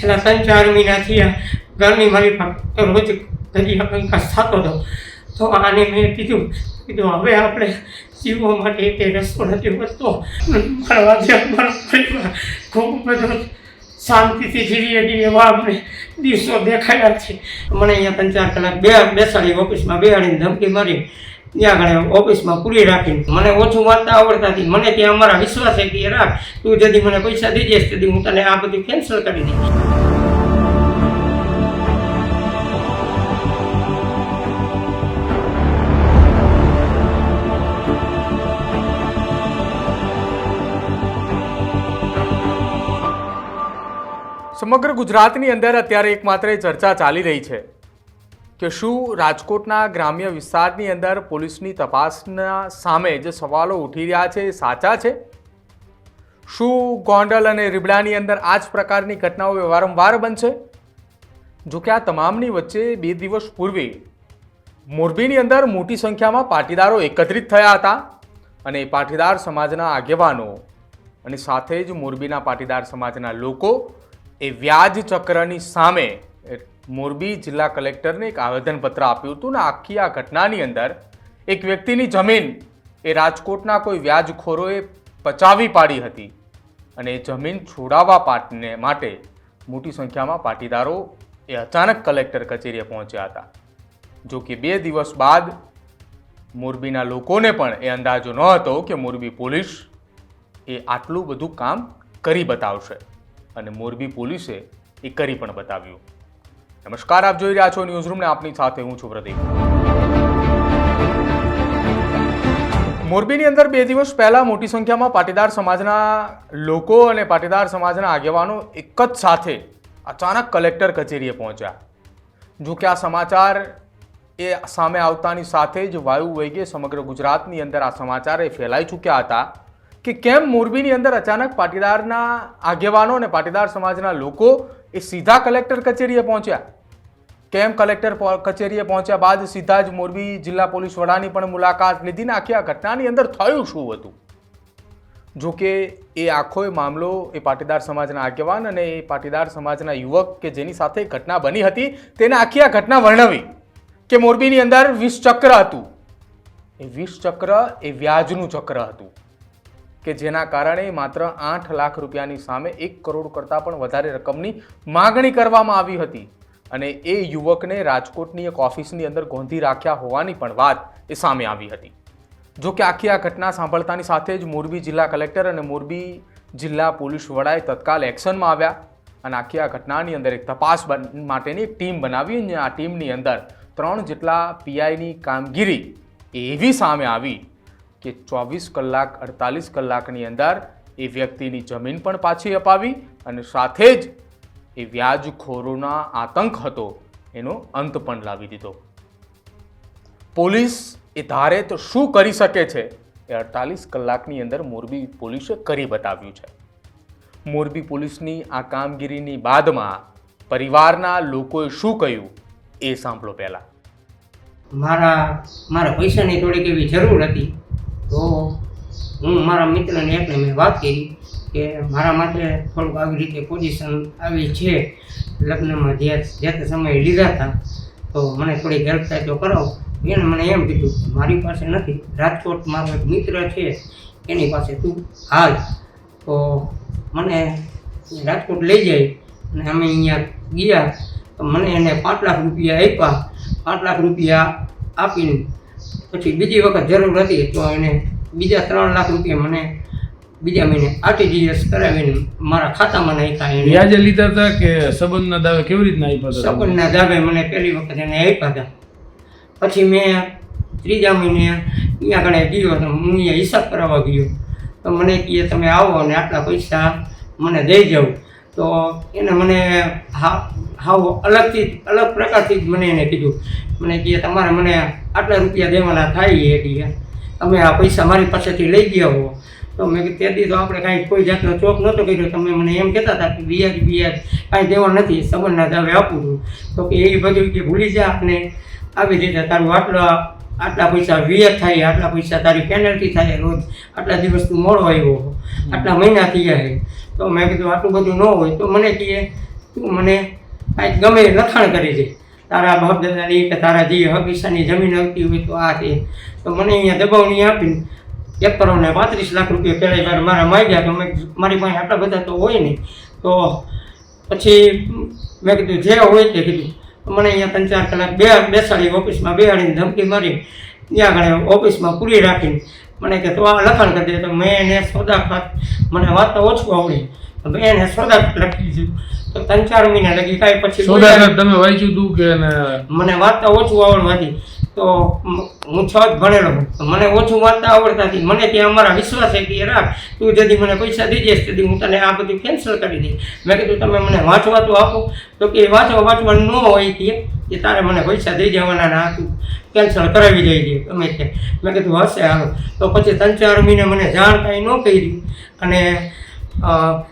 છેલ્લા 3-4 મહિનાથી આ ઘરની મારી પાસે રોજ ઘડિયા કંકાસ થતો હતો. તો આને મેં કીધું હવે આપણે જીવવા માટે તે રસ્તો નથી વધતો. મારા પરિવાર ખૂબ બધો શાંતિથી જીવીએ છીએ એવા અમને દિવસો દેખાયા છે. મને અહીંયા 3-4 કલાક બેસાડી ઓફિસમાં બેસાડીને ધમકી મારી ત્યાં આગળ ઓફિસમાં પૂરી રાખીને મને ઓછું વાંચતા આવડતા હતી. મને ત્યાં અમારા વિશ્વાસ છે કે રાખ તું જદી મને પૈસા દઈ દઈશ તેથી હું તને આ બધું કેન્સલ કરી દઈશ. સમગ્ર ગુજરાતની અંદર અત્યારે એકમાત્ર ચર્ચા ચાલી રહી છે કે શું રાજકોટના ગ્રામ્ય વિસ્તારની અંદર પોલીસની તપાસના સામે જે સવાલો ઉઠી રહ્યા છે એ સાચા છે? શું ગોંડલ અને રીબડાની અંદર આ જ પ્રકારની ઘટનાઓ વારંવાર બનશે? જો કે આ તમામની વચ્ચે 2 દિવસ પૂર્વે મોરબીની અંદર મોટી સંખ્યામાં પાટીદારો એકત્રિત થયા હતા અને પાટીદાર સમાજના આગેવાનો અને સાથે જ મોરબીના પાટીદાર સમાજના લોકો એ વ્યાજ ચક્રની સામે મોરબી જિલ્લા કલેક્ટરને એક આવેદનપત્ર આપ્યું હતું. ને આખી આ ઘટનાની અંદર એક વ્યક્તિની જમીન એ રાજકોટના કોઈ વ્યાજખોરોએ પચાવી પાડી હતી અને એ જમીન છોડાવવા માટે મોટી સંખ્યામાં પાટીદારો એ અચાનક કલેક્ટર કચેરીએ પહોંચ્યા હતા. જો કે 2 દિવસ બાદ મોરબીના લોકોને પણ એ અંદાજો ન હતો કે મોરબી પોલીસ એ આટલું બધું કામ કરી બતાવશે અને મોરબી પોલીસે એ કરી પણ બતાવ્યું. નમસ્કાર, આપ જોઈ રહ્યા છો ન્યૂઝરૂમ ને આપની સાથે હું છું પ્રદીપ. મોરબીની અંદર 2 દિવસ પહેલા મોટી સંખ્યામાં પાટીદાર સમાજના લોકો અને પાટીદાર સમાજના આગેવાનો એક જ સાથે અચાનક કલેક્ટર કચેરીએ પહોંચ્યા. જો કે આ સમાચાર એ સામે આવતાની સાથે જ વાયુ વેગે સમગ્ર ગુજરાતની અંદર આ સમાચાર એ ફેલાઈ ચૂક્યા હતા કે કેમ મોરબીની અંદર અચાનક પાટીદારના આગેવાનો અને પાટીદાર સમાજના લોકો એ સીધા કલેક્ટર કચેરીએ પહોંચ્યા. કેમ કલેક્ટર કચેરીએ પહોંચ્યા બાદ સીધા જ મોરબી જિલ્લા પોલીસ વડાની પણ મુલાકાત લીધી ને આખી આ ઘટનાની અંદર થયું શું હતું? જો કે એ આખો મામલો એ પાટીદાર સમાજના આગેવાન અને એ પાટીદાર સમાજના યુવક કે જેની સાથે ઘટના બની હતી તેને આખી આ ઘટના વર્ણવી કે મોરબીની અંદર 20 ચક્ર હતું. એ 20 ચક્ર એ વ્યાજનું ચક્ર હતું કે જેના કારણે માત્ર 8 લાખ રૂપિયાની સામે 1 કરોડ કરતાં પણ વધારે રકમની માગણી કરવામાં આવી હતી અને એ યુવકને રાજકોટની એક ઓફિસની અંદર ગોંધી રાખ્યા હોવાની પણ વાત એ સામે આવી હતી. જો કે આખી આ ઘટના સાંભળતાની સાથે જ મોરબી જિલ્લા કલેક્ટર અને મોરબી જિલ્લા પોલીસ વડાએ તત્કાલ એક્શનમાં આવ્યા અને આખી આ ઘટનાની અંદર એક તપાસ માટેની એક ટીમ બનાવી અને આ ટીમની અંદર 3 જેટલા પીઆઈની કામગીરી એવી સામે આવી કે 24 કલાક 48 કલાકની અંદર એ વ્યક્તિની જમીન પણ પાછી અપાવી અને સાથે જ એ વ્યાજખોરોના આતંક હતો એનો અંત પણ લાવી દીધો. પોલીસ એ ધારે તો શું કરી શકે છે એ 48 કલાકની અંદર મોરબી પોલીસે કરી બતાવ્યું છે. મોરબી પોલીસની આ કામગીરીની બાદમાં પરિવારના લોકોએ શું કહ્યું એ સાંભળો. પહેલા મારા પૈસાની થોડીક એવી જરૂર હતી તો હું મારા મિત્રને એકને મેં વાત કરી કે મારા માટે થોડુંક આવી રીતે પોઝિશન આવી છે લગ્નમાં જે તે સમયે લીધા હતા તો મને થોડી હેલ્પ થાય તો કરાવો. એને મને એમ કીધું મારી પાસે નથી, રાજકોટ મારો એક મિત્ર છે એની પાસે તું હાલ. તો મને રાજકોટ લઈ જાય અને અમે અહીંયા ગયા તો મને એને 5 લાખ રૂપિયા આપ્યા. 5 લાખ રૂપિયા આપીને પછી બીજી વખત જરૂર હતી તો એને બીજા 3 લાખ રૂપિયા મને બીજા મહિને આરટીજીએસ કરાવીને મારા ખાતામાં નાખ્યા. વ્યાજે લીધા હતા કે સંબંધના દાવે કેવી રીતના આપ્યા હતા? સંબંધના દાવે મને પહેલી વખત એને આપ્યા હતા. પછી મેં 3જા મહિને અહીંયા આગળ ગયો તો હું અહીંયા હિસાબ કરાવવા ગયો તો મને કહે તમે આવો અને આટલા પૈસા મને દઈ જાઓ. તો એને મને હાવ અલગ પ્રકારથી જ મને એને કીધું. મને કહે તમારે મને આટલા રૂપિયા દેવાના થાય એટલે તમે આ પૈસા મારી પાસેથી લઈ ગયા હો. તો મેં કીધું તેથી તો આપણે કાંઈ કોઈ જાતનો ચોક નહોતો કર્યો. તમે મને એમ કહેતા હતા કે વ્યાજ કાંઈ દેવા નથી, સંબંધના દાવે આપું છું. તો કે એ બધું કે ભૂલી જા અને આવી રીતે તારું આટલા પૈસા વ્યાજ થાય, આટલા પૈસા તારી પેનલ્ટી થાય, રોજ આટલા દિવસ તું મોડો આવ્યો, આટલા મહિના થઈ જાય. તો મેં કીધું આટલું બધું ન હોય તો મને કહે તું મને કાંઈક ગમે એ લખાણ કરી દે, તારા બાપ દાદાની કે તારા જે હકીસાની જમીન આવતી હોય તો આ તે. તો મને અહીંયા દબાવણી આપીને 1 કરોડ ને 35 લાખ રૂપિયા પહેલાં વાર મારા માગ્યા. તો મેં મારી પાસે આટલા બધા તો હોય નહીં. તો પછી મેં કીધું જે હોય તે કીધું. મને અહીંયા 3-4 કલાક બેસાડી ઓફિસમાં બેસાડીને ધમકી મારી ત્યાં આગળ ઓફિસમાં પૂરી રાખીને મને કે તો આ લખાણ કરી દે. તો મેં એને સોદાખાત, મને વાંચતા ઓછું આવડે, તો મેં એને સોદાખાત લખી દીધું. તો 3-4 મહિના લગી કાંઈ પછી સોદાખાત તમે વાંચ્યું હતું કે મને વાંચતા ઓછું આવડવાથી તો હું 6 જ ભણેલો છું. તો મને ઓછું વાંચતા આવડતાથી મને ત્યાં અમારા વિશ્વાસ છે કે રાખ તું જદી મને પૈસા દઈ જઈશ તેથી હું તને આ બધું કેન્સલ કરી દઈશ. મેં કીધું તમે મને વાંચવા તો આપો. તો કે વાંચવાનું ન હોય કે તારે મને પૈસા દઈ જવાના ના તું કેન્સલ કરાવી દઈ દે ગમે તે. મેં કીધું હશે હાલો. તો પછી 3-4 મહિને મને જાણ કાંઈ ન કરી અને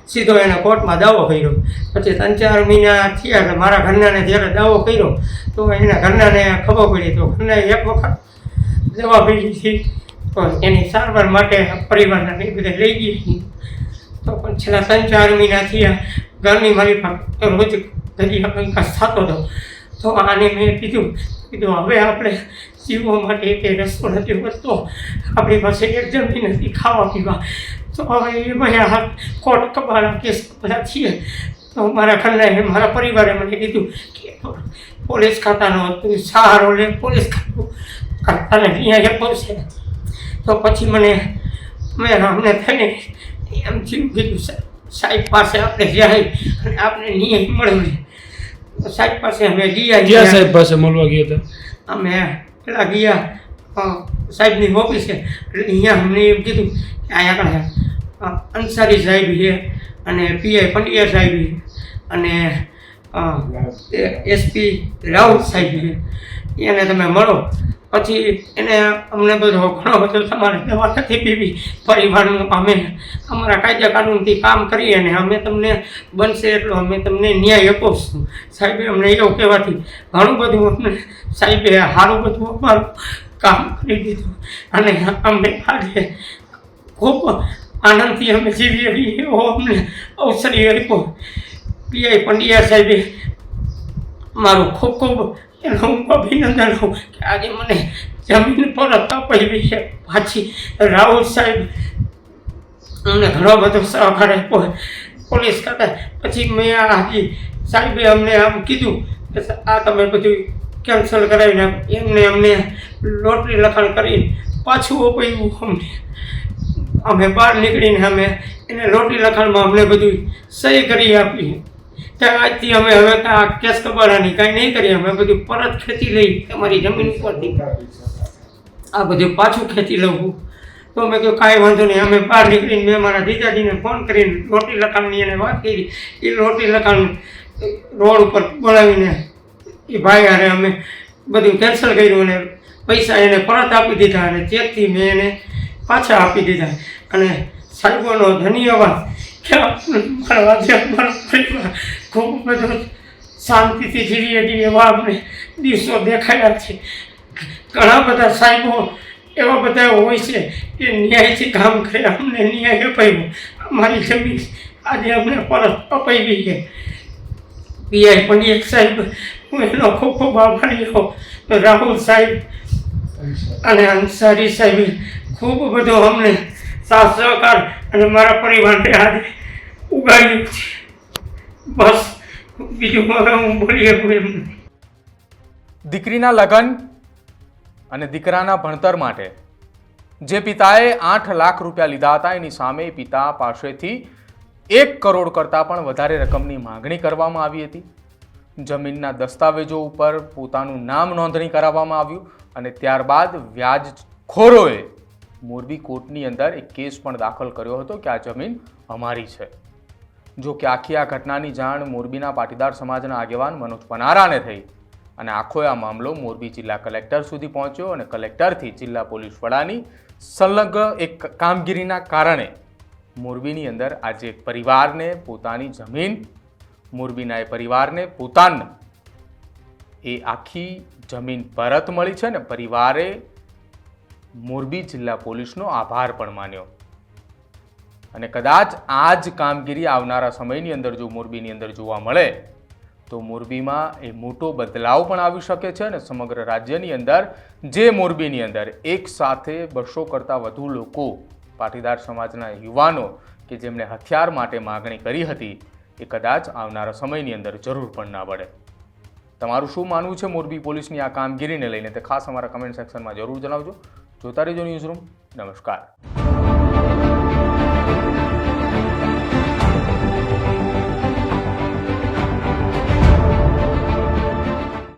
સીધો એને કોર્ટમાં દાવો કર્યો. પછી 3-4 મહિના થયા એટલે મારા ઘરનાને જ્યારે દાવો કર્યો તો એના ઘરનાને ખબર પડી. તો ઘરનાએ એક વખત દવા પીધી હતી તો એની સારવાર માટે પરિવારના એ બધા લઈ ગઈ. તો પણ છેલ્લા 3-4 મહિના થયા ઘરની મારી પાસે રોજ ઘડી કંકાસ થતો હતો. તો આને મેં કીધું હવે આપણે જીવવા માટે કંઈ રસ્તો નથી વધતો, આપણી પાસે એક જમીન નથી ખાવા પીવા. તો હવે એ બધા કોર્ટ કબાડા કેસ બધા છીએ. તો મારા ઘરનાએ મારા પરિવારે મને કીધું કે પોલીસ ખાતાનો તું સહારો લે, પોલીસ ખાતું ખાતાને અહીંયા પહોંચે. તો પછી મેં અમને થઈને એમ થયું કીધું સાહેબ પાસે આપણે જાય અને આપણે ન્યાય મળે. સાહેબ પાસે અમે ગયા. સાહેબ પાસે મળવા ગયા હતા? અમે પેલા ગયા સાહેબની ઓફિસે. એટલે અહીંયા અમને એમ કીધું કે અહીંયા આગળ અંસારી સાહેબ છે અને પીઆઈ પંડ્યા સાહેબ છે અને એસપી રાઉત સાહેબ છે, એને તમે મળો. પછી એને અમને ઘણો બધો તમારે દવા નથી પીવી, પરિવારનું અમે અમારા કાયદા કાનૂનથી કામ કરીએ અને અમે તમને બનશે એટલો અમે તમને ન્યાય આપીશું. સાહેબે અમને એવું કહેવાથી ઘણું બધું અમને સાહેબે સારું બધું અમારું કામ કરી દીધું અને અમને આજે ખૂબ આનંદથી અમે જીવીએ એવો અમને અવસર આપ્યો. પીઆઈ પંડ્યા સાહેબે મારું ખૂબ ખૂબ એનો હું અભિનંદન કહું કે આજે મને જમીન પરત અપાવી છે પાછી. રાહુલ સાહેબ અમને ઘણો બધો સહકાર આપ્યો પોલીસ ખાતા. પછી મેં આજે સાહેબે અમને આમ કીધું કે આ તમે બધું કેન્સલ કરાવી નાખો. અમને લોટરી લખાણ કરીને પાછું અપાવ્યું. અમે બહાર નીકળીને અમે એને લોટરી લખાણમાં અમને બધું સહી કરી આપી. ત્યાં આજથી અમે હવે આ કેસ કબાડાની કાંઈ નહીં કરીએ, અમે બધું પરત ખેંચી લઈ તમારી જમીન ઉપરથી આ બધું પાછું ખેંચી લઉં. તો મેં કહ્યું કાંઈ વાંધો નહીં. અમે બહાર નીકળીને મેં મારા જીજાજીને ફોન કરીને લોટરી લખાણની એને વાત કરી. એ લોટરી લખાણ રોડ ઉપર બોલાવીને એ ભાઈ હારે અમે બધું કેન્સલ કર્યું અને પૈસા એને પરત આપી દીધા અને ચેકથી મેં એને પાછા આપી દીધા. અને સાહેબોનો ધન્યવાદ કે મારો પરિવાર ખૂબ બધો શાંતિથી જીવીએ છીએ એવા અમને દિવસો દેખાયા છે. ઘણા બધા સાહેબો એવા બધા હોય છે કે ન્યાયથી કામ કરે, અમને ન્યાય અપાવ્યો. અમારી જમીન આજે અમને પરત અપાવી છે. પીઆઈ પંડ્યા સાહેબ હું એનો ખૂબ ખૂબ આભારી છું. રાહુલ સાહેબ અને અંસારી સાહેબે ખૂબ બધો અમને સાથ સહકાર અને મારા પરિવારને આજે ઉગાડ્યું છે. બસ બીજું હવે હું બોલી શકું એમ નથી. દીકરીના લગ્ન અને દીકરાના ભણતર માટે જે પિતાએ 8 લાખ રૂપિયા લીધા હતા એની સામે પિતા પાસેથી 1 કરોડ કરતાં પણ વધારે રકમની માગણી કરવામાં આવી હતી. જમીનના દસ્તાવેજો ઉપર પોતાનું નામ નોંધણી કરાવવામાં આવ્યું અને ત્યારબાદ વ્યાજખોરોએ મોરબી કોર્ટની અંદર એક કેસ પણ દાખલ કર્યો હતો કે આ જમીન અમારી છે. જો કે આખી આ ઘટનાની જાણ મોરબીના પાટીદાર સમાજના આગેવાન મનોજ પનારાને થઈ અને આખો આ મામલો મોરબી જિલ્લા કલેક્ટર સુધી પહોંચ્યો અને કલેક્ટરથી જિલ્લા પોલીસ વડાની સંલગ્ન એક કામગીરીના કારણે મોરબીની અંદર આજે પરિવારને પોતાની જમીન, મોરબીના એ પરિવારને પોતાને એ આખી જમીન પરત મળી છે ને પરિવારે મોરબી જિલ્લા પોલીસનો આભાર પણ માન્યો. અને કદાચ આ જ કામગીરી આવનારા સમયની અંદર જો મોરબીની અંદર જોવા મળે તો મોરબીમાં એ મોટો બદલાવ પણ આવી શકે છે અને સમગ્ર રાજ્યની અંદર જે મોરબીની અંદર એક સાથે 200 કરતાં વધુ લોકો પાટીદાર સમાજના યુવાનો કે જેમણે હથિયાર માટે માગણી કરી હતી એ કદાચ આવનારા સમયની અંદર જરૂર પણ ના પડે. તમારું શું માનવું છે મોરબી પોલીસની આ કામગીરીને લઈને તે ખાસ અમારા કમેન્ટ સેક્શનમાં જરૂર જણાવજો. જોતા રહેજો ન્યૂઝરૂમ. નમસ્કાર.